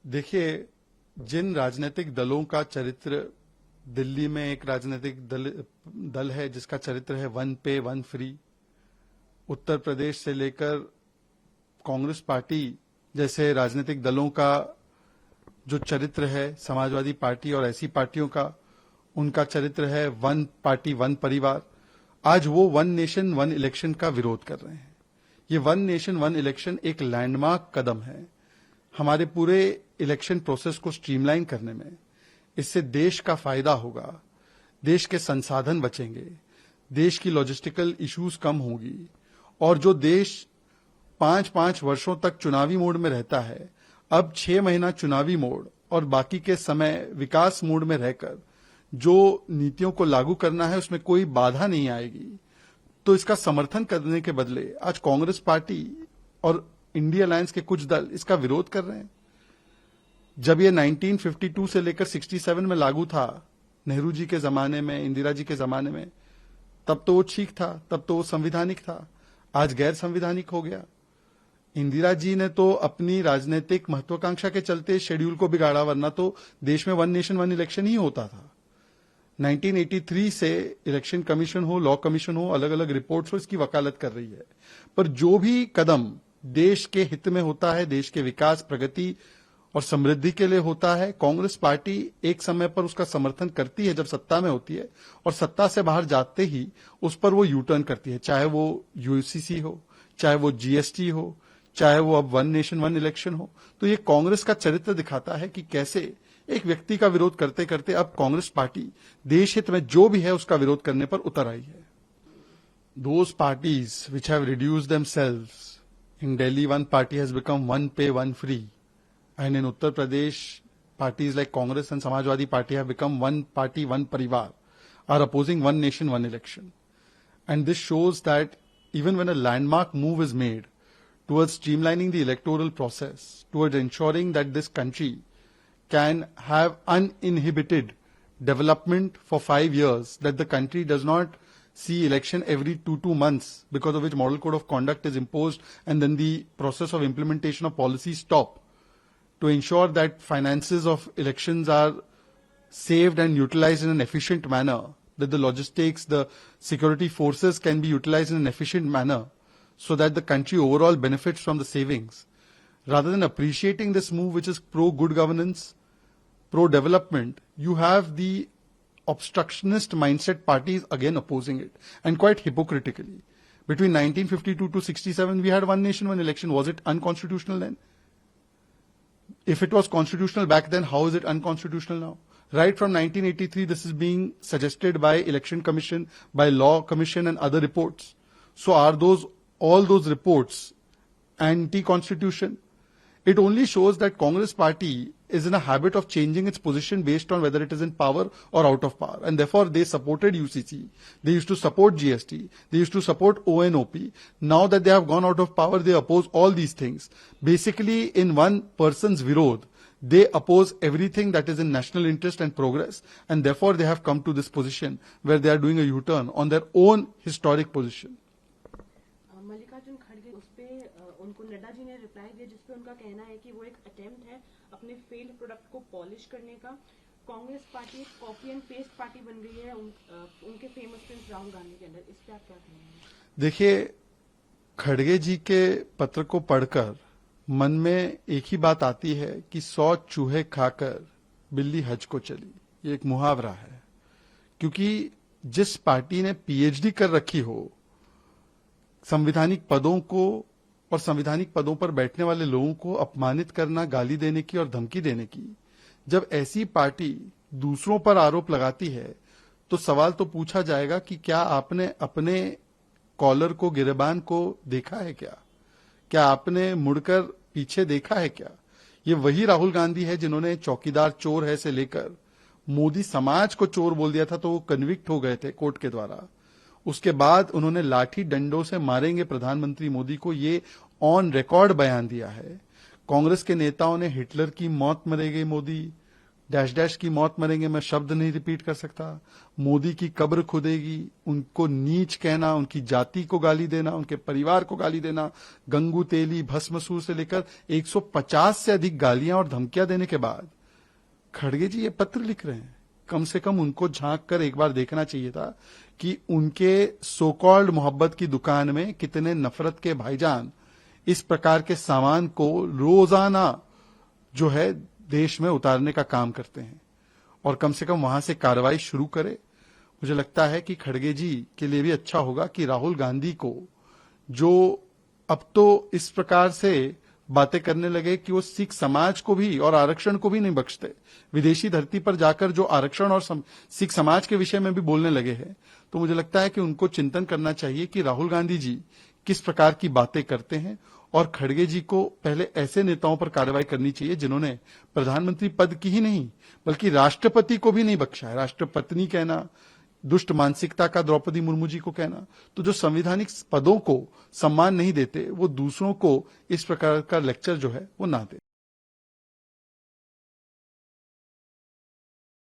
देखिए, जिन राजनीतिक दलों का चरित्र, दिल्ली में एक राजनीतिक दल है जिसका चरित्र है वन पे वन फ्री, उत्तर प्रदेश से लेकर कांग्रेस पार्टी जैसे राजनीतिक दलों का जो चरित्र है, समाजवादी पार्टी और ऐसी पार्टियों का, उनका चरित्र है वन पार्टी वन परिवार। आज वो वन नेशन वन इलेक्शन का विरोध कर रहे हैं। ये वन नेशन वन इलेक्शन एक लैंडमार्क कदम है हमारे पूरे इलेक्शन प्रोसेस को स्ट्रीमलाइन करने में। इससे देश का फायदा होगा, देश के संसाधन बचेंगे, देश की लॉजिस्टिकल इश्यूज कम होगी, और जो देश 5-5 वर्षों तक चुनावी मोड में रहता है, अब 6 महीना चुनावी मोड और बाकी के समय विकास मोड में रहकर जो नीतियों को लागू करना है उसमें कोई बाधा नहीं आएगी। तो इसका समर्थन करने के बदले आज कांग्रेस पार्टी और इंडिया अलायंस के कुछ दल इसका विरोध कर रहे हैं। जब ये 1952 से लेकर 67 में लागू था, नेहरू जी के जमाने में, इंदिरा जी के जमाने में, तब तो वो ठीक था, तब तो वो संवैधानिक था। आज गैर संवैधानिक हो गया। इंदिरा जी ने तो अपनी राजनीतिक महत्वाकांक्षा के चलते शेड्यूल को बिगाड़ा, वरना तो देश में वन नेशन वन इलेक्शन ही होता था। 1983 से इलेक्शन कमीशन हो, लॉ कमीशन हो, अलग अलग रिपोर्ट्स हो, इसकी वकालत कर रही है। पर जो भी कदम देश के हित में होता है, देश के विकास, प्रगति और समृद्धि के लिए होता है, कांग्रेस पार्टी एक समय पर उसका समर्थन करती है जब सत्ता में होती है, और सत्ता से बाहर जाते ही उस पर वो यू टर्न करती है। चाहे वो यूसीसी हो, चाहे वो जीएसटी हो, चाहे वो अब वन नेशन वन इलेक्शन हो। तो ये कांग्रेस का चरित्र दिखाता है कि कैसे एक व्यक्ति का विरोध करते करते अब कांग्रेस पार्टी देश हित में जो भी है उसका विरोध करने पर उतर आई है। Those parties which have reduced themselves, in Delhi one party has become one pay one free, and in Uttar Pradesh parties like Congress and Samajwadi Party have become one party one parivar, are opposing one nation one election. And this shows that even when a landmark move is made towards streamlining the electoral process, towards ensuring that this country can have uninhibited development for 5 years, that the country does not see election every 2 months, because of which model code of conduct is imposed and then the process of implementation of policies stop, to ensure that finances of elections are saved and utilized in an efficient manner, that the logistics, the security forces can be utilized in an efficient manner, so that the country overall benefits from the savings. Rather than appreciating this move, which is pro-good governance, pro-development, you have the obstructionist mindset parties again opposing it, and quite hypocritically. Between 1952 to 67, we had one nation, one election. Was it unconstitutional then? If it was constitutional back then, how is it unconstitutional now? Right from 1983, this is being suggested by Election Commission, by Law Commission and other reports. So are all those reports anti-constitution? It only shows that Congress party is in a habit of changing its position based on whether it is in power or out of power. And therefore, they supported UCC. They used to support GST. They used to support ONOP. Now that they have gone out of power, they oppose all these things. Basically, in one person's virod, they oppose everything that is in national interest and progress. And therefore, they have come to this position where they are doing a U-turn on their own historic position. Mallikarjun खड़गे उस पे उनको नड्डा जी ने reply दिया, जिसपे उनका कहना है कि वो एक अटेम्प्ट है अपने फेल्ड प्रोडक्ट को पॉलिश करने का। Congress party copy and paste party बन गई है उनके फेमस प्रिंस राहुल गांधी के अंदर। इस पे आप क्या कहेंगे? देखिए, खड़गे जी के पत्र को पढ़कर मन में एक ही बात आती है कि 100 चूहे खाकर बिल्ली हज को चली। ये एक मुहावरा है, क्योंकि जिस पार्टी ने पीएचडी कर रखी हो संवैधानिक पदों को और संवैधानिक पदों पर बैठने वाले लोगों को अपमानित करना, गाली देने की और धमकी देने की, जब ऐसी पार्टी दूसरों पर आरोप लगाती है तो सवाल तो पूछा जाएगा कि क्या आपने अपने कॉलर को, गिरेबान को देखा है क्या आपने मुड़कर पीछे देखा है क्या? ये वही राहुल गांधी है जिन्होंने चौकीदार चोर है से लेकर मोदी समाज को चोर बोल दिया था, तो वो कन्विक्ट हो गए थे कोर्ट के द्वारा। उसके बाद उन्होंने लाठी डंडों से मारेंगे प्रधानमंत्री मोदी को, ये ऑन रिकॉर्ड बयान दिया है। कांग्रेस के नेताओं ने हिटलर की मौत मरेंगे मोदी, डैश डैश की मौत मरेंगे, मैं शब्द नहीं रिपीट कर सकता। मोदी की कब्र खुदेगी, उनको नीच कहना, उनकी जाति को गाली देना, उनके परिवार को गाली देना, गंगू तेली भस्मसूर से लेकर 150 से अधिक गालियां और धमकियां देने के बाद खड़गे जी ये पत्र लिख रहे हैं। कम से कम उनको झांक कर एक बार देखना चाहिए था कि उनके सो कॉल्ड मोहब्बत की दुकान में कितने नफरत के भाईजान इस प्रकार के सामान को रोजाना जो है देश में उतारने का काम करते हैं, और कम से कम वहां से कार्रवाई शुरू करे। मुझे लगता है कि खड़गे जी के लिए भी अच्छा होगा कि राहुल गांधी को, जो अब तो इस प्रकार से बातें करने लगे कि वो सिख समाज को भी और आरक्षण को भी नहीं बख्शते, विदेशी धरती पर जाकर जो आरक्षण और सिख समाज के विषय में भी बोलने लगे हैं, तो मुझे लगता है कि उनको चिंतन करना चाहिए कि राहुल गांधी जी किस प्रकार की बातें करते हैं, और खड़गे जी को पहले ऐसे नेताओं पर कार्रवाई करनी चाहिए जिन्होंने प्रधानमंत्री पद की ही नहीं बल्कि राष्ट्रपति को भी नहीं बख्शा है। राष्ट्रपत्नी कहना, दुष्ट मानसिकता का द्रौपदी मुर्मू जी को कहना, तो जो संवैधानिक पदों को सम्मान नहीं देते वो दूसरों को इस प्रकार का लेक्चर जो है वो ना दे।